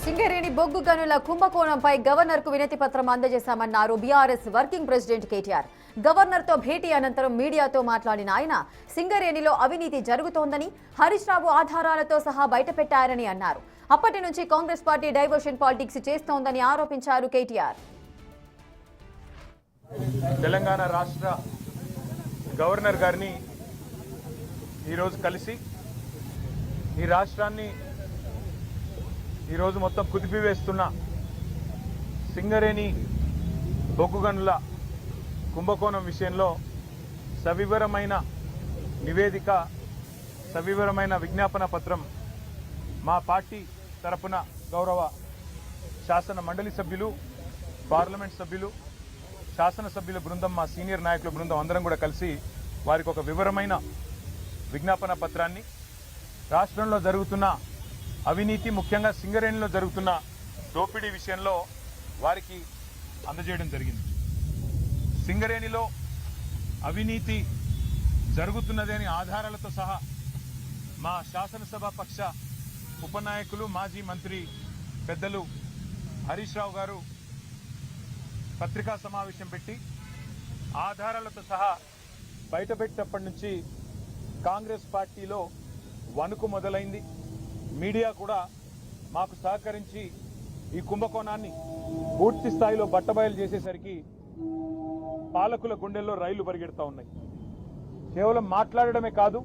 సింగరేణి బొగ్గు గనుల కుంభకోణంపై గవర్నర్కు వినతి పత్రం అందజేశామన్నారు బీఆర్ఎస్ వర్కింగ్ ప్రెసిడెంట్ కేటీఆర్. గవర్నర్తో భేటీ అనంతరం మీడియాతో మాట్లాడిన ఆయన సింగరేణిలో అవినీతి జరుగుతోందని, హరీష్ రావు ఆధారాలతో సహా బయటపెట్టారని అన్నారు. అప్పటి నుంచి కాంగ్రెస్ పార్టీ డైవర్షన్ పాలిటిక్స్ చేస్తోందని ఆరోపించారు కేటీఆర్. తెలంగాణ రాష్ట్ర గవర్నర్ గారిని ఈరోజు కలిసి ఈ రాష్ట్రాన్ని ఈరోజు మొత్తం కుదిపివేస్తున్న సింగరేణి బొగ్గు గనుల కుంభకోణం విషయంలో సవివరమైన నివేదిక, సవివరమైన విజ్ఞాపన పత్రం మా పార్టీ తరపున గౌరవ శాసన మండలి సభ్యులు, పార్లమెంట్ సభ్యులు, శాసనసభ్యుల బృందం, మా సీనియర్ నాయకుల బృందం అందరం కూడా కలిసి వారికి ఒక వివరమైన విజ్ఞాపన పత్రాన్ని రాష్ట్రంలో జరుగుతున్న అవినీతి, ముఖ్యంగా సింగరేణిలో జరుగుతున్న దోపిడీ విషయంలో వారికి అందజేయడం జరిగింది. సింగరేణిలో అవినీతి జరుగుతున్నదని ఆధారాలతో సహా మా శాసనసభ పక్ష ఉపనాయకులు, మాజీ మంత్రి పెద్దలు హరీష్ రావు గారు పత్రికా సమావేశం పెట్టి ఆధారాలతో సహా బయటపెట్టినప్పటి నుంచి కాంగ్రెస్ పార్టీలో వణుకు మొదలైంది. మీడియా కూడా మాకు సహకరించి ఈ కుంభకోణాన్ని పూర్తి స్థాయిలో బట్టబయలు చేసేసరికి పాలకుల గుండెల్లో రైళ్లు పరిగెడతా ఉన్నాయి. కేవలం మాట్లాడడమే కాదు,